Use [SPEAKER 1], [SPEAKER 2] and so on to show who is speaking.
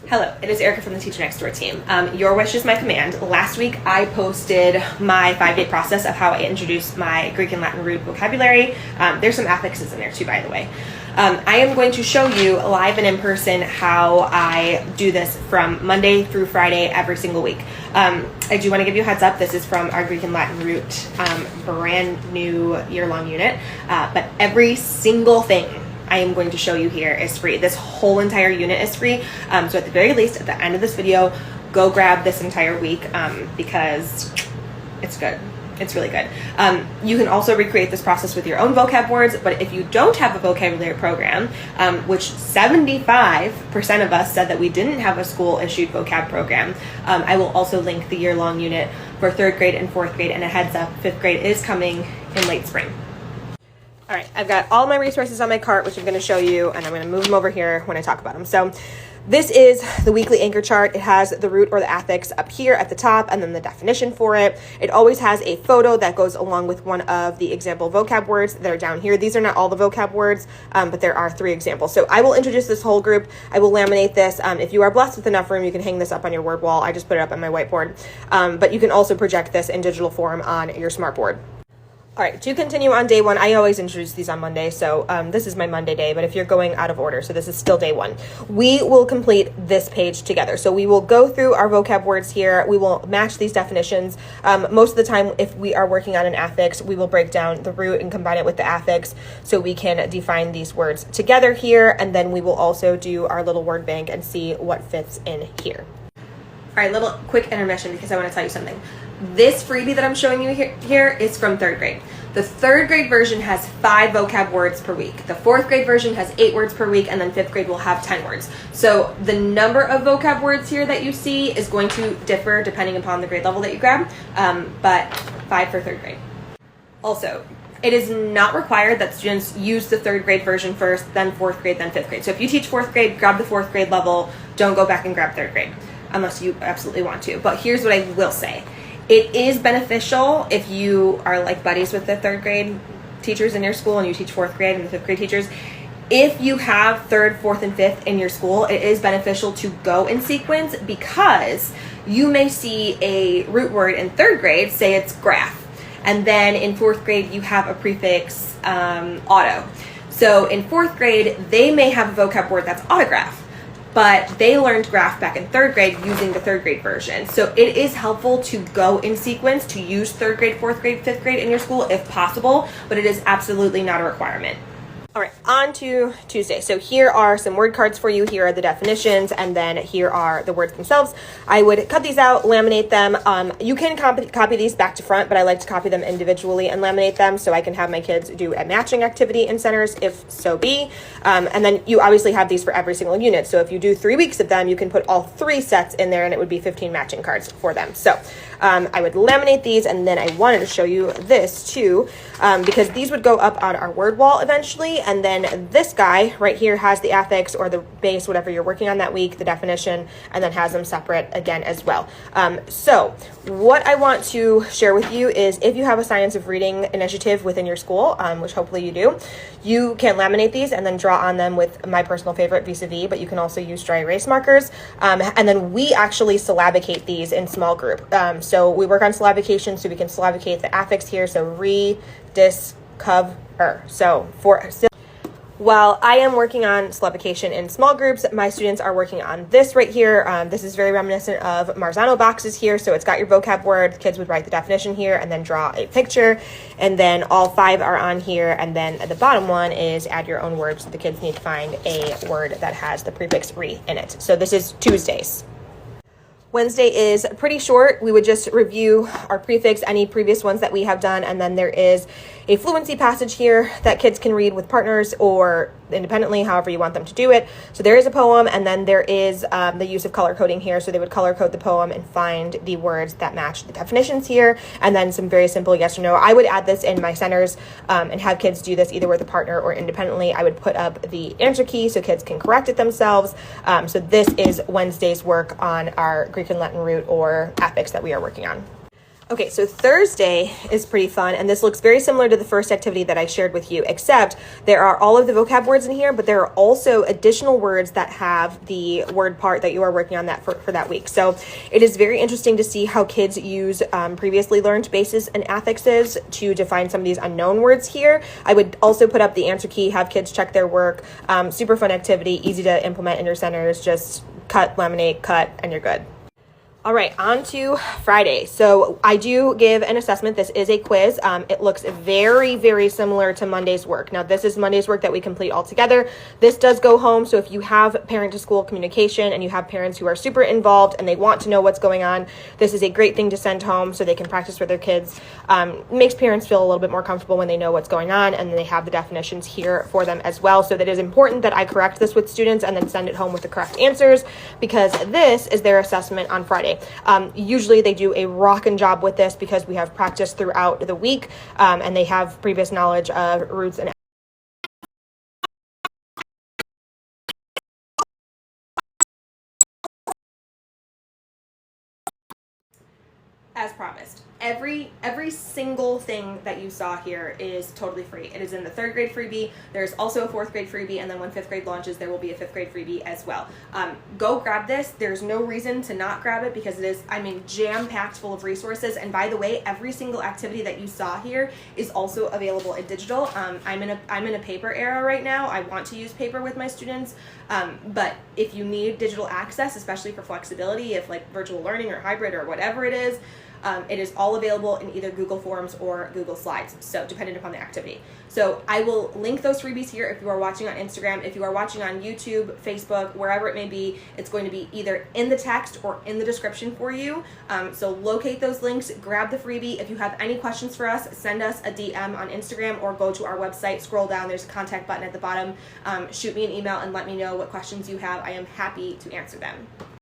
[SPEAKER 1] Hello, it is Erica from the Teacher Next Door team. Your wish is my command. Last week I posted my 5-day process of how I introduce my Greek and Latin root vocabulary. There's some affixes in there too, by the way. I am going to show you live and in person how I do this from Monday through Friday every single week. I do want to give you a heads up. This is from our Greek and Latin root brand new year-long unit, but every single thing I am going to show you here is free. This whole entire unit is free. So at the very least, at the end of this video, go grab this entire week because it's good. It's really good. You can also recreate this process with your own vocab words, but if you don't have a vocabulary program, which 75% of us said that we didn't have a school-issued vocab program, I will also link the year-long unit for 3rd grade and 4th grade, and a heads up, 5th grade is coming in late spring. All right, I've got all my resources on my cart, which I'm going to show you, and I'm going to move them over here when I talk about them. So this is the weekly anchor chart. It has the root or the affix up here at the top, and then the definition for it. It always has a photo that goes along with one of the example vocab words that are down here. These are not all the vocab words, but there are 3 examples. So I will introduce this whole group. I will laminate this. If you are blessed with enough room, you can hang this up on your word wall. I just put it up on my whiteboard. But you can also project this in digital form on your smartboard. All right, to continue on day 1, I always introduce these on Monday, so this is my Monday day, but if you're going out of order, so this is still day 1, we will complete this page together. So we will go through our vocab words here, we will match these definitions. Most of the time, if we are working on an affix, we will break down the root and combine it with the affix so we can define these words together here, and then we will also do our little word bank and see what fits in here. All right, little quick intermission because I want to tell you something. This freebie that I'm showing you here is from 3rd grade. The 3rd grade version has 5 vocab words per week. The 4th grade version has 8 words per week, and then 5th grade will have 10 words. So the number of vocab words here that you see is going to differ depending upon the grade level that you grab, but 5 for 3rd grade. Also, it is not required that students use the 3rd grade version first, then 4th grade, then 5th grade. So if you teach 4th grade, grab the 4th grade level. Don't go back and grab 3rd grade unless you absolutely want to. But here's what I will say. It is beneficial if you are like buddies with the 3rd grade teachers in your school and you teach 4th grade and the 5th grade teachers. If you have 3rd, 4th, and 5th in your school, it is beneficial to go in sequence because you may see a root word in 3rd grade, say it's graph, and then in 4th grade you have a prefix auto. So in 4th grade, they may have a vocab word that's autograph, but they learned graph back in 3rd grade using the 3rd grade version. So it is helpful to go in sequence, to use 3rd grade, 4th grade, 5th grade in your school if possible, but it is absolutely not a requirement. All right, on to Tuesday. So here are some word cards for you. Here are the definitions, and then here are the words themselves. I would cut these out, laminate them. You can copy these back to front, but I like to copy them individually and laminate them so I can have my kids do a matching activity in centers, if so be. And then you obviously have these for every single unit. So if you do 3 weeks of them, you can put all 3 sets in there, and it would be 15 matching cards for them. So I would laminate these, and then I wanted to show you this too, because these would go up on our word wall eventually. And then this guy right here has the affix or the base, whatever you're working on that week, the definition, and then has them separate again as well. So what I want to share with you is if you have a science of reading initiative within your school, which hopefully you do, you can laminate these and then draw on them with my personal favorite vis-a-vis, but you can also use dry erase markers. And then we actually syllabicate these in small group. So we work on syllabication, so we can syllabicate the affix here. So discover. So while I am working on syllabication in small groups, my students are working on this right here. This is very reminiscent of Marzano boxes here. So it's got your vocab word. Kids would write the definition here and then draw a picture. And then all 5 are on here. And then at the bottom one is add your own words. So the kids need to find a word that has the prefix re in it. So this is Tuesdays. Wednesday is pretty short. We would just review our prefix, any previous ones that we have done, and then there is a fluency passage here that kids can read with partners or independently, however you want them to do it. So there is a poem, and then there is the use of color coding here. So they would color code the poem and find the words that match the definitions here, and then some very simple yes or no. I would add this in my centers and have kids do this either with a partner or independently. I would put up the answer key so kids can correct it themselves. So this is Wednesday's work on our Greek and Latin root or affix that we are working on. Okay, so Thursday is pretty fun, and this looks very similar to the first activity that I shared with you, except there are all of the vocab words in here, but there are also additional words that have the word part that you are working on that for that week. So it is very interesting to see how kids use previously learned bases and affixes to define some of these unknown words here. I would also put up the answer key, have kids check their work. Super fun activity, easy to implement in your centers. Just cut, laminate, cut, and you're good. All right, on to Friday. So I do give an assessment. This is a quiz. It looks very, very similar to Monday's work. Now, this is Monday's work that we complete all together. This does go home. So if you have parent-to-school communication and you have parents who are super involved and they want to know what's going on, this is a great thing to send home so they can practice with their kids. Makes parents feel a little bit more comfortable when they know what's going on, and they have the definitions here for them as well. So that is important that I correct this with students and then send it home with the correct answers, because this is their assessment on Friday. Usually they do a rockin' job with this because we have practice throughout the week, and they have previous knowledge of roots and as promised. Every single thing that you saw here is totally free. It is in the 3rd grade freebie. There's also a 4th grade freebie, and then when 5th grade launches, there will be a 5th grade freebie as well. Go grab this. There's no reason to not grab it because it is, jam-packed full of resources. And by the way, every single activity that you saw here is also available in digital. I'm in a paper era right now. I want to use paper with my students, but if you need digital access, especially for flexibility, if like virtual learning or hybrid or whatever it is all available in either Google Forms or Google Slides, so dependent upon the activity. So I will link those freebies here if you are watching on Instagram. If you are watching on YouTube, Facebook, wherever it may be, it's going to be either in the text or in the description for you. So locate those links, grab the freebie. If you have any questions for us, send us a DM on Instagram or go to our website, scroll down, there's a contact button at the bottom. Shoot me an email and let me know what questions you have. I am happy to answer them.